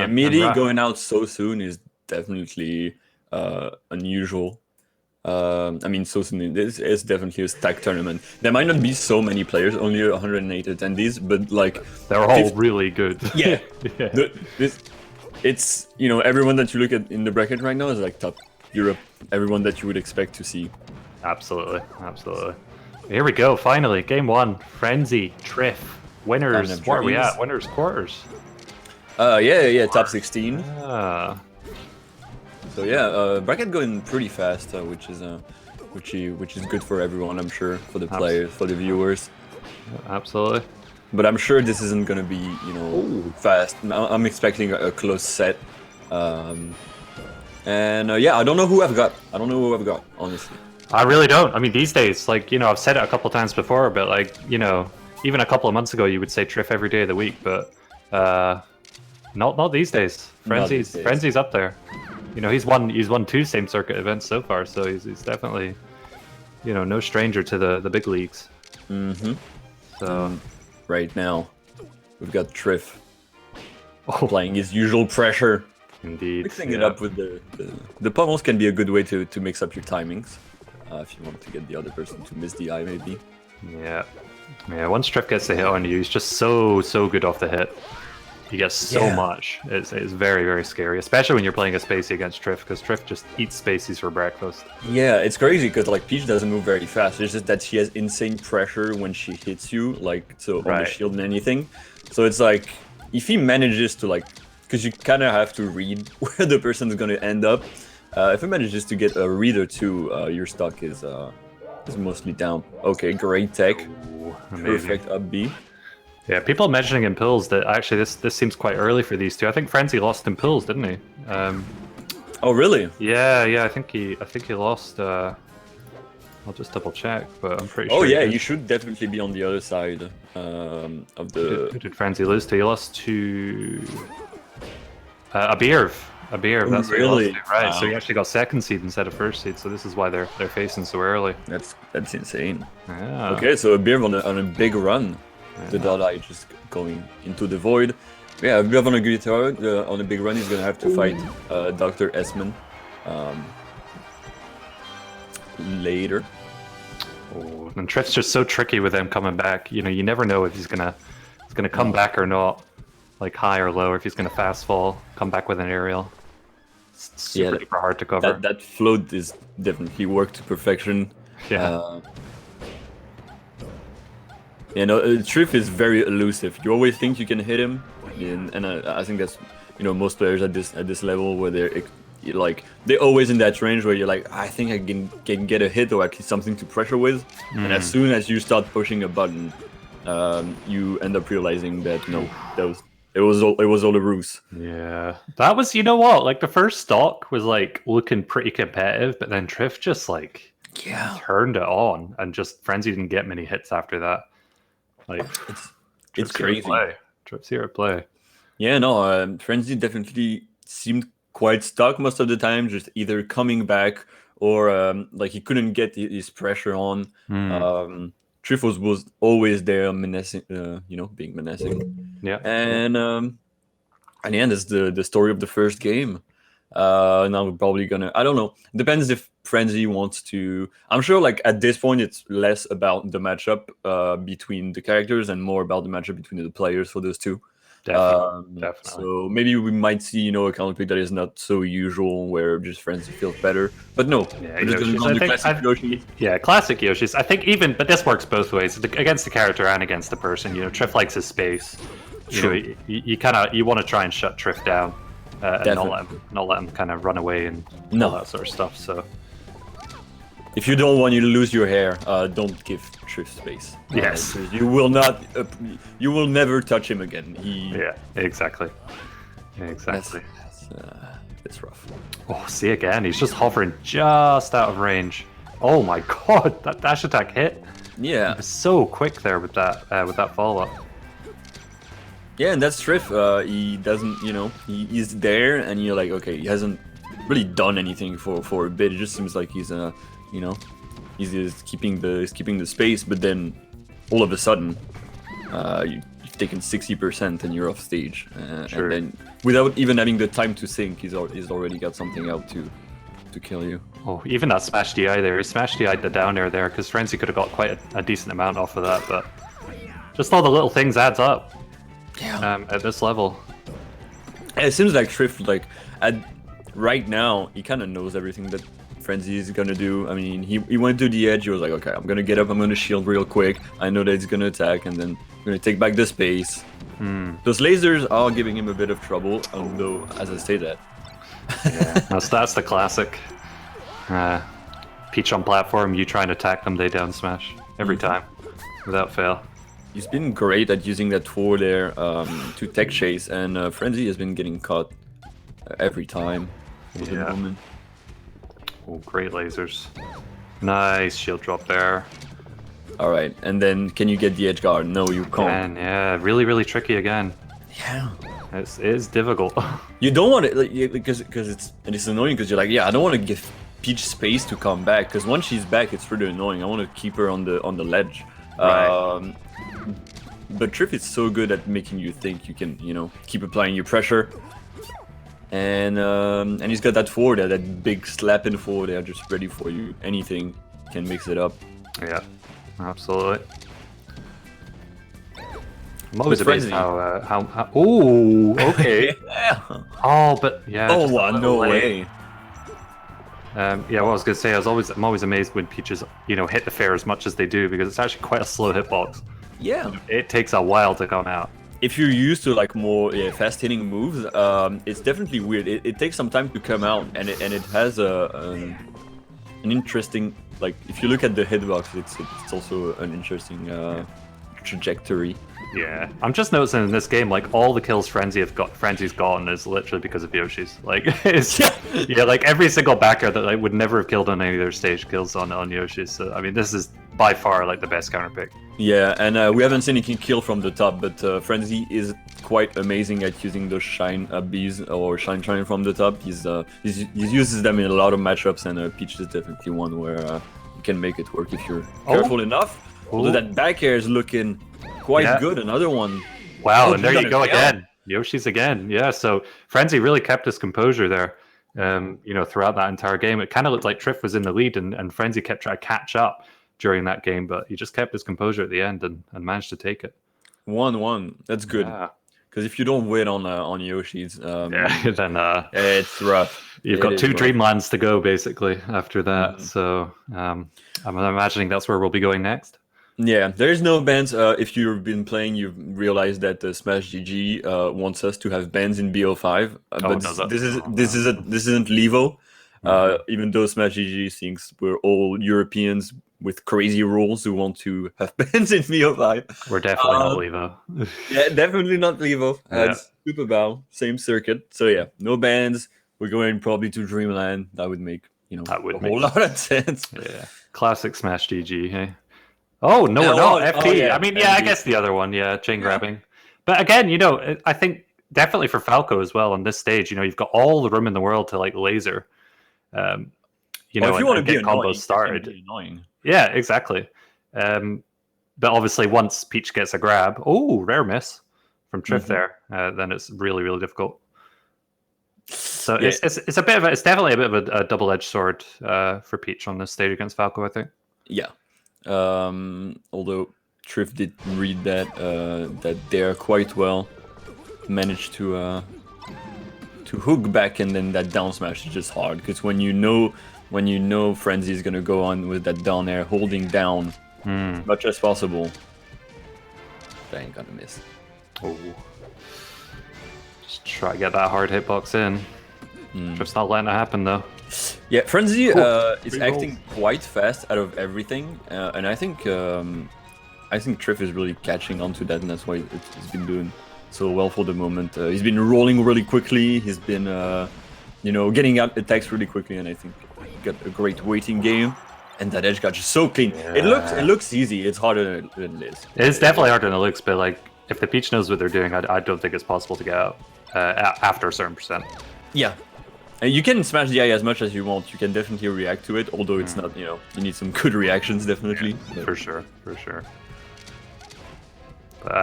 Yeah, and MIDI Ra going out so soon is definitely unusual. I mean, so soon this is definitely a stack tournament. There might not be so many players, only 108 attendees, but like they're all really good. yeah, Yeah. it's everyone that you look at in the bracket right now is like top Europe. Everyone that you would expect to see. Absolutely, absolutely. Here we go. Finally, game one. Frenzy, Trif, winners. What are we at? Winners quarters. Yeah, top 16. Ah. So yeah, bracket going pretty fast, which is good for everyone. I'm sure for the players, for the viewers. Absolutely. But I'm sure this isn't gonna be fast. I'm expecting a close set. And yeah, I don't know who I've got. Honestly. I really don't. I mean, these days, like, I've said it a couple times before, but like, even a couple of months ago, you would say Trif every day of the week, but not these days. Frenzy's up there. He's won 2 same circuit events so far, so he's definitely, no stranger to the big leagues. Mm-hmm. So right now, we've got Trif applying his usual pressure. Indeed. Mixing it up with the pummels can be a good way to mix up your timings. If you want to get the other person to miss the eye, maybe. Yeah. Once Trif gets the hit on you, he's just so good off the hit. He gets so much. It's very, very scary, especially when you're playing a Spacey against Trif, because Trif just eats Spaceys for breakfast. Yeah, it's crazy because like Peach doesn't move very fast. It's just that she has insane pressure when she hits you, like on the shield and anything. So it's like if he manages to because you kind of have to read where the person's gonna end up. If he manages to get a read or two, your stock is mostly down. Okay, great tech. Ooh, perfect up B. Yeah, people mentioning in pools that actually this seems quite early for these two. I think Frenzy lost in pools, didn't he? Oh really? Yeah. I think he lost. I'll just double check, but I'm pretty sure. Oh yeah, you should definitely be on the other side of the. Who did Frenzy lose to? He lost to Abirv. That's really right. Wow. So he actually got second seed instead of first seed. So this is why they're facing so early. That's insane. Yeah. Okay, so Abirv on a big run. The Dada just going into the void. Yeah, Abirv on a guitar on a big run. He's gonna have to fight Dr. Esman later. Oh, and Trif's just so tricky with them coming back. You never know if he's gonna come back or not, like high or low, or if he's gonna fast fall, come back with an aerial. It's super duper hard to cover. That float is definitely worked to perfection. Yeah. Trif is very elusive. You always think you can hit him, and I think that's most players at this level where they're always in that range where you're like, I think I can get a hit or at least something to pressure with, and as soon as you start pushing a button, you end up realizing that no, it was all a ruse. Yeah, that was like the first stock was like looking pretty competitive, but then Trif just turned it on, and just Frenzy didn't get many hits after that. Like it's crazy. Trif's here at play. Yeah, no, Frenzy definitely seemed quite stuck most of the time, just either coming back or he couldn't get his pressure on. Trif was always there, menacing, being menacing. Yeah, and at the end is the story of the first game. Now we're probably gonna. I don't know. Depends if Frenzy wants to. I'm sure, at this point, it's less about the matchup between the characters and more about the matchup between the players for those two. Definitely. So maybe we might see, a counter pick that is not so usual, where just Frenzy feels better. But no, classic Yoshi's. I think but this works both ways, against the character and against the person. Trif likes his space. You want to try and shut Trif down. And not let him kind of run away and all that sort of stuff. So, if you don't want you to lose your hair, don't give Trif space. Yes, you will not. You will never touch him again. Yeah, exactly. It's rough. Oh, see again. He's just hovering just out of range. Oh my god, that dash attack hit. Yeah, he was so quick there with that follow up. Yeah, and that's Trif. He doesn't, he's there, and you're like, okay, he hasn't really done anything for a bit. It just seems like he's, he's keeping the space. But then, all of a sudden, you taken 60% and you're off stage. Sure. And then without even having the time to think, he's already got something out to kill you. Oh, even that smash DI there. He smash DI'd the down air there, because Frenzy could have got quite a decent amount off of that, but just all the little things adds up. Yeah. At this level. It seems like Trif, like, right now, he kind of knows everything that Frenzy is gonna do. I mean, he went to the edge, he was like, okay, I'm gonna get up, I'm gonna shield real quick, I know that he's gonna attack, and then I'm gonna take back the space. Those lasers are giving him a bit of trouble, although, as I say that. Yeah, that's the classic. Peach on platform, you try and attack them, they down smash. Every time. Without fail. He's been great at using that forward air to tech chase, and Frenzy has been getting caught every time. For the moment. Oh, great lasers. Nice shield drop there. Alright, and then can you get the edge guard? No, you can't. And yeah, really, really tricky again. Yeah. It is difficult. You don't want it, like, because it's annoying because you're like, yeah, I don't want to give Peach space to come back, because once she's back, it's really annoying. I want to keep her on the ledge. Right. But Trif is so good at making you think you can, keep applying your pressure. And he's got that forward there, that big slap in forward there, just ready for you. Anything can mix it up. Yeah, absolutely. I'm always amazed how. Ooh, okay. Yeah. Oh, but yeah. Oh, wow, no way. Yeah, what I was gonna say, I'm always amazed when Peaches, hit the fair as much as they do, because it's actually quite a slow hitbox. Yeah. It takes a while to come out. If you're used to like more fast-hitting moves, it's definitely weird. It takes some time to come out, and it has an interesting, like, if you look at the hitbox, it's also an interesting trajectory. Yeah, I'm just noticing in this game, like, all the kills Frenzy's gotten is literally because of Yoshi's. Like, like every single backer that would never have killed on any of their stage kills on Yoshi's. So I mean, this is by far like the best counter pick. Yeah, and we haven't seen any kill from the top, but Frenzy is quite amazing at using those shine bees or shine from the top. He uses them in a lot of matchups, and Peach is definitely one where you can make it work if you're careful enough. Although that back air is looking quite good. Another one. Wow, and there you go again. Yoshi's again. Yeah, so Frenzy really kept his composure there. Throughout that entire game, it kind of looked like Trif was in the lead, and Frenzy kept trying to catch up during that game, but he just kept his composure at the end and managed to take it. 1-1. That's good. Because if you don't win on Yoshi's, then it's rough. You've got two Dreamlands to go basically after that. So I'm imagining that's where we'll be going next. Yeah, there's no bans. If you've been playing, you've realized that Smash GG wants us to have bans in BO5. But this isn't Levo. Even though Smash GG thinks we're all Europeans with crazy rules who want to have bans in BO5. We're definitely not Levo. Yeah, definitely not Levo. It's Super Bow, same circuit. So yeah, no bans. We're going probably to Dreamland. That would make a whole lot of sense. Yeah, classic Smash GG. Hey. Oh no, we're not FT. Yeah. I mean, yeah, I guess the other one, chain grabbing. But again, I think definitely for Falco as well on this stage, you've got all the room in the world to like laser. If you want to get combos started. Be annoying. Yeah, exactly. But obviously, once Peach gets a grab, rare miss from Trif there, then it's really, really difficult. So it's definitely a bit of a double-edged sword for Peach on this stage against Falco, I think. Yeah. Although Trif did read that there quite well, managed to hook back, and then that down smash is just hard, because when you know Frenzy is gonna go on with that down air, holding down as much as possible, that ain't gonna miss. Oh, just try to get that hard hitbox in. Just not letting it happen though. Yeah, Frenzy is acting quite fast out of everything, and I think Trif is really catching on to that, and that's why he's been doing so well for the moment. He's been rolling really quickly. He's been, getting out attacks really quickly, and I think he got a great waiting game. And that edge guard is so clean. Yeah. It looks easy. It's harder than it is. It's definitely harder than it looks, but like if the Peach knows what they're doing, I don't think it's possible to get out after a certain percent. Yeah. You can smash the eye as much as you want. You can definitely react to it, although it's not, you need some good reactions, definitely. Yeah, for sure.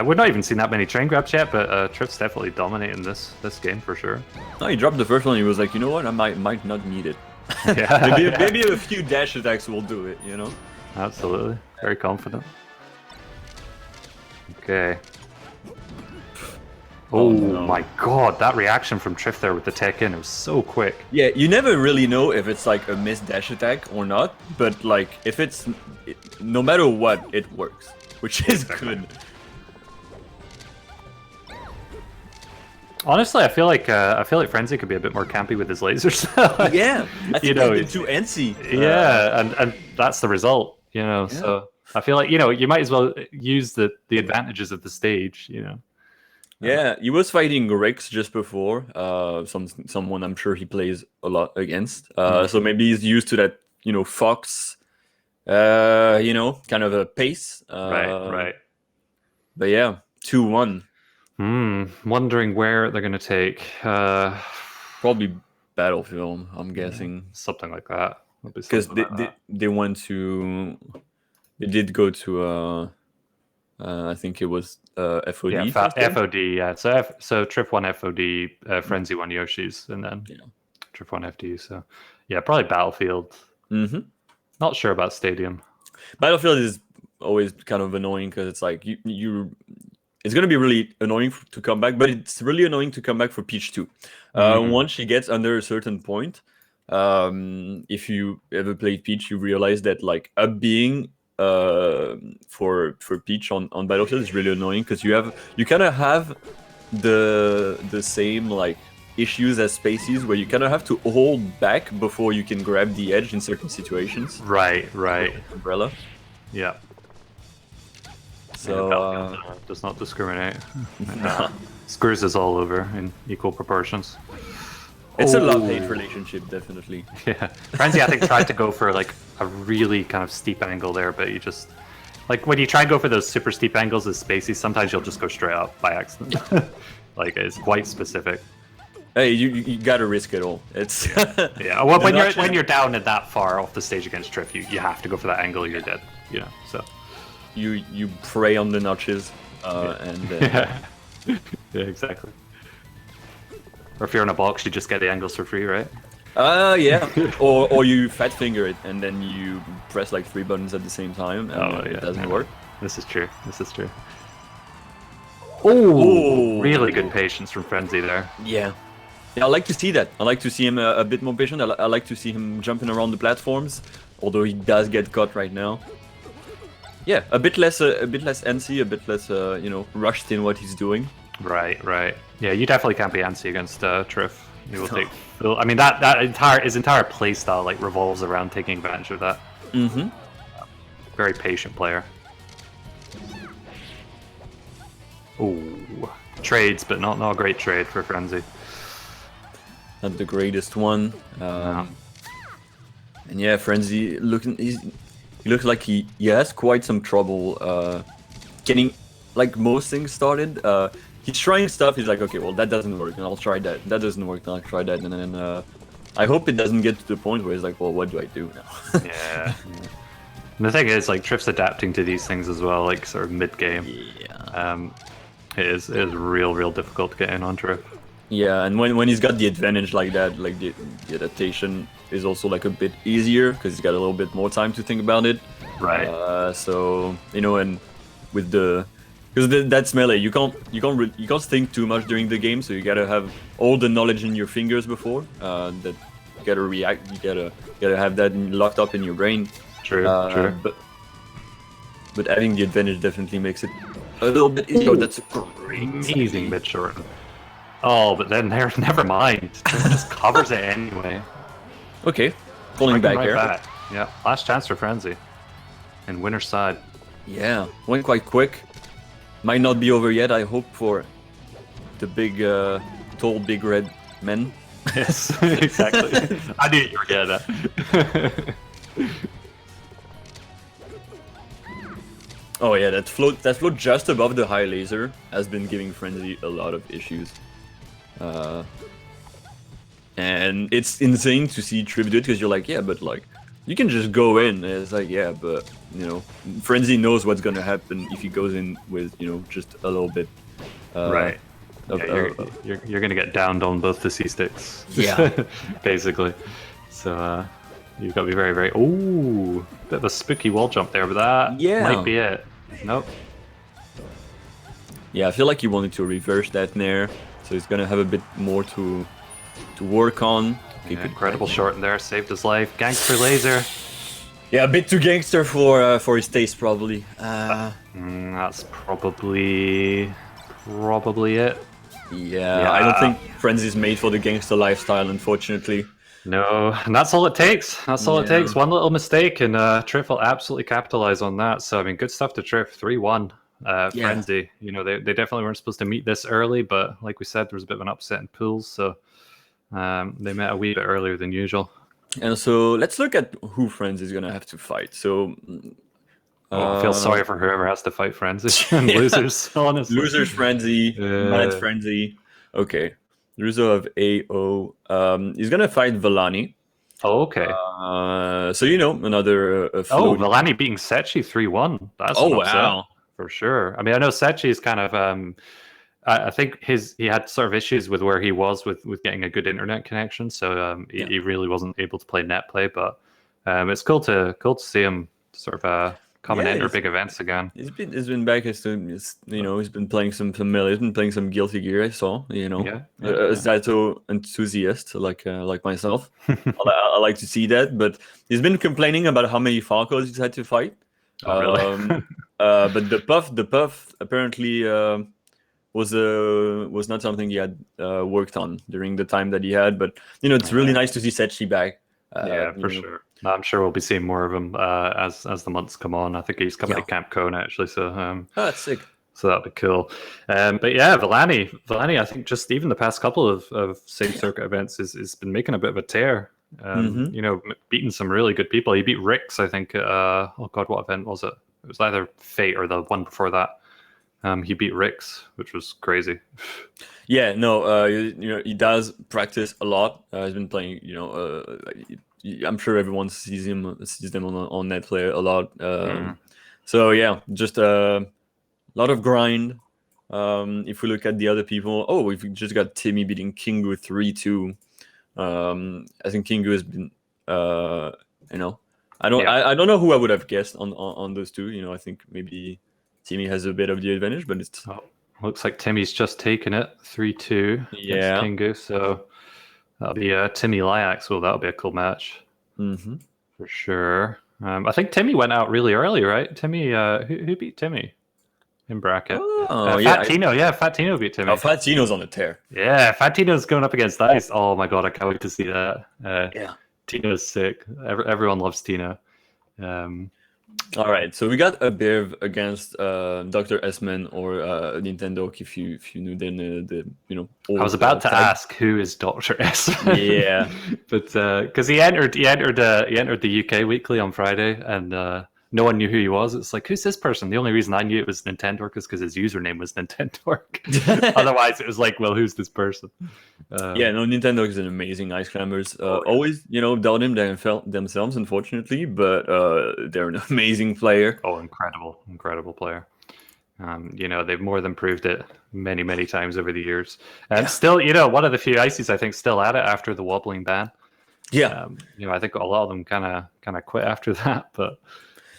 We've not even seen that many train grabs yet, but Trif's definitely dominating this game for sure. No, he dropped the first one. He was like, you know what? I might not need it. Yeah. maybe a few dash attacks will do it. You know. Absolutely. Very confident. Okay. Oh no. my god, that reaction from Trif there with the tech in, it was so quick. Yeah, you never really know if it's like a missed dash attack or not, but like if it's no matter what, it works, which is good. Honestly, I feel like Frenzy could be a bit more campy with his lasers. Yeah, I think you know, he's too antsy. Yeah, and that's the result, you know. Yeah. So I feel like, you know, you might as well use the advantages of the stage, you know. Yeah, he was fighting Rex just before. Someone I'm sure he plays a lot against. So maybe he's used to that, you know, Fox, you know, kind of a pace. Right. But yeah, 2-1. Wondering where they're gonna take. Probably Battlefield, I'm guessing. Something like that. Because they went to, they did go to I think it was FOD. Yeah, FOD. Yeah, so Trif won FOD, Frenzy won Yoshi's, and then Trif won FD. So yeah, probably Battlefield. Not sure about Stadium. Battlefield is always kind of annoying because it's like you it's gonna be really annoying to come back, but it's really annoying to come back for Peach too. Once she gets under a certain point, if you ever played Peach, you realize that like up being for Peach on Battlefield is really annoying because you kind of have the same like issues as Spaces where you kind of have to hold back before you can grab the edge in certain situations. Right. Umbrella. Yeah. So does not discriminate. Screws us all over in equal proportions. It's a love-hate relationship, definitely. Yeah, Frenzy I think tried to go for like a really kind of steep angle there, but you just like when you try and go for those super steep angles as Spacey, sometimes you'll just go straight up by accident. Like it's quite specific. Hey, you gotta risk it all. It's yeah. Well, when you're down at that far off the stage against Trif, you have to go for that angle. You're dead. You know. So you prey on the notches and yeah, exactly. Or if you're in a box, you just get the angles for free, right? Yeah. or you fat finger it and then you press like 3 buttons at the same time and it doesn't work. This is true. Oh, really good patience from Frenzy there. Yeah, I like to see that. I like to see him a bit more patient. I like to see him jumping around the platforms, although he does get caught right now. Yeah, a bit less antsy, a bit less you know, rushed in what he's doing. Right. Yeah, you definitely can't be antsy against Trif. You will take. I mean, his entire play style like revolves around taking advantage of that. Very patient player. Ooh, trades, but not a great trade for Frenzy. Not the greatest one. And yeah, Frenzy he looks like he has quite some trouble getting like most things started. He's trying stuff. He's like, okay, well that doesn't work, and I'll try that. That doesn't work, and I'll try that, and then I hope it doesn't get to the point where he's like, well, what do I do now? Yeah. And the thing is, like, Trif's adapting to these things as well, like sort of mid game. Yeah. It is real difficult to get in on Trif. Yeah, and when he's got the advantage like that, like the adaptation is also like a bit easier because he's got a little bit more time to think about it. Right. So you know, and with because that's melee, you can't think too much during the game, so you gotta have all the knowledge in your fingers before that. You gotta react. You gotta have that locked up in your brain. True. But having the advantage definitely makes it a little bit easier. Oh, that's a great amazing bit short. Oh, but then there, never mind. It just covers it anyway. Okay, pulling back here. Back. Yeah, last chance for Frenzy. And winner's side. Yeah, went quite quick. Might not be over yet. I hope for the big, tall, big red men. Yes, exactly. I knew you were getting that. Oh yeah, that float just above the high laser has been giving Frenzy a lot of issues. And it's insane to see Trif do it because you're like, yeah, but like you can just go in. And it's like, yeah, but you know, Frenzy knows what's gonna happen if he goes in with, you know, just a little bit. Right. Of, Yeah, you're gonna get downed on both the C sticks. Yeah. Basically. So you've got to be very, very. Ooh, bit of a spooky wall jump there, but that might be it. Nope. Yeah, I feel like he wanted to reverse that Nair, so he's gonna have a bit more to work on. Okay, yeah, incredible short in there, saved his life. Gangster laser. Yeah, a bit too gangster for his taste, probably. That's probably it. Yeah, I don't think Frenzy's made for the gangster lifestyle, unfortunately. No, and that's all it takes. That's all it takes. One little mistake, and Trif will absolutely capitalize on that. So, I mean, good stuff to Trif. 3-1. Frenzy. You know, they definitely weren't supposed to meet this early, but like we said, there was a bit of an upset in pools, so they met a wee bit earlier than usual. And so let's look at who Frenzy is going to have to fight. So... I feel sorry for whoever has to fight Frenzy and losers, honestly. Losers Frenzy, Mad Frenzy. Okay. Russo of AO. He's gonna fight Vellani. Oh, okay. So you know, another Vellani beating Sechi 3-1. That's wow. For sure. I mean, I know Sechi is kind of I think he had sort of issues with where he was with getting a good internet connection, so he really wasn't able to play net play, but it's cool to see him sort of coming in or big events again. He's been back. He's been playing some familiar. He's been playing some Guilty Gear. I saw. You know, a Zato enthusiast like myself. I like to see that. But he's been complaining about how many Falcos he's had to fight. Oh, really? But the puff apparently was not something he had worked on during the time that he had. But you know, it's really nice to see Sechi back. For sure. I'm sure we'll be seeing more of him as the months come on. I think he's coming to Camp Kona actually, so that's sick. So that'll be cool. But yeah, Vellani, I think just even the past couple of Safe Circuit events has been making a bit of a tear. You know, beating some really good people. He beat Rix, I think. Oh God, what event was it? It was either Fate or the one before that. He beat Rix, which was crazy. Yeah, no, you know, he does practice a lot. He's been playing, you know, I'm sure everyone sees them on net play a lot. So yeah, just a lot of grind. If we look at the other people, we've just got Timmy beating Kingu 3-2. I think Kingu has been, you know, I don't know who I would have guessed on those two. You know, I think maybe Timmy has a bit of the advantage, but it's. Looks like Timmy's just taken it 3-2 against Kingu, so that'll be Timmy Lyax. Well, that'll be a cool match for sure. I think Timmy went out really early, right? Timmy, who beat Timmy in bracket? Fat Tino beat Timmy. Fat Tino's on the tear. Yeah, Fat Tino's going up against Ice. Oh my God, I can't wait to see that. Tino's sick. Everyone loves Tino. All right, so we got a Biv against Dr. Esman or Nintendo. If you knew the you know. I was about to ask who is Dr. Esman. Yeah, but because he entered the UK Weekly on Friday, and no one knew who he was. It's like, who's this person? The only reason I knew it was Nintendork is because his username was Nintendork. Otherwise, it was like, well, who's this person? Nintendork is an amazing ice climbers. Always, you know, doubting themselves, unfortunately, but they're an amazing player. Oh, incredible player. You know, they've more than proved it many times over the years. And still, you know, one of the few ices I think still at it after the wobbling ban. Yeah. You know, I think a lot of them kind of quit after that, but.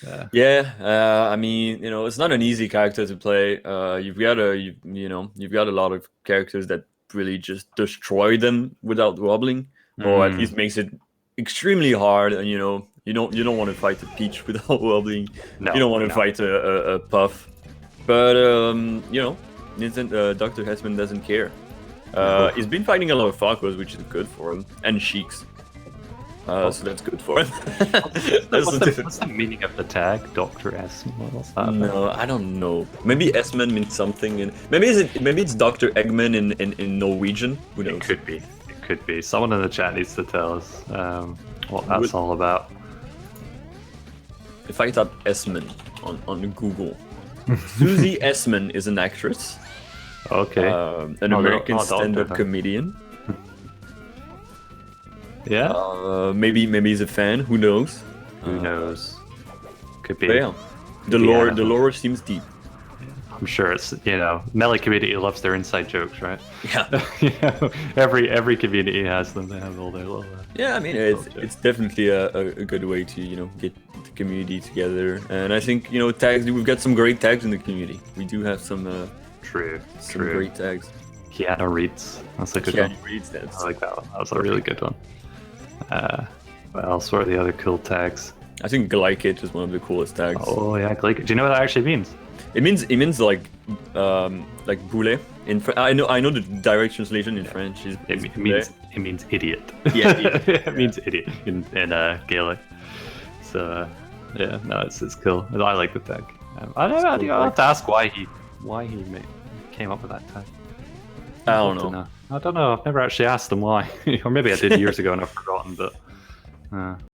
I mean, you know, it's not an easy character to play. You've got a lot of characters that really just destroy them without wobbling, or at least makes it extremely hard. And you know, you don't want to fight a Peach without wobbling. No, you don't want to fight a Puff. But you know, Dr. Hessman doesn't care. He's been fighting a lot of Falcos, which is good for him, and Sheiks. So that's good for him. What's the meaning of the tag, Dr. Esman? What's that? No, I don't know. Maybe Esman means something, and maybe it's Dr. Eggman in Norwegian. Who knows? It could be. Someone in the chat needs to tell us what that's all about. If I type Esman on Google, Susie Esman is an actress. Okay. An American stand-up comedian. Yeah. Maybe he's a fan. Who knows? Who knows? Could be. But yeah, the be lore, anything. seems deep. I'm sure it's, you know, Melee community loves their inside jokes, right? Yeah. You know, every community has them. They have all their little. Yeah, I mean, it's definitely a good way to, you know, get the community together. And I think, you know, tags, we've got some great tags in the community. We do have some True. great tags. Keanu Reeds. That's a good Keanu one. Reeds, that's I like that one. That was a really good one. What else? What are the other cool tags? I think Glycate is one of the coolest tags. Oh yeah, Glycate. Do you know what that actually means? It means like boulet. I know the direct translation in French is It boulet. means idiot. Yeah, It means idiot in Gaelic. So yeah, no, it's cool. I like the tag. I don't know. I'll have to ask why he came up with that tag. I don't know. I don't know. I've never actually asked him why, or maybe I did years ago and I've forgotten. But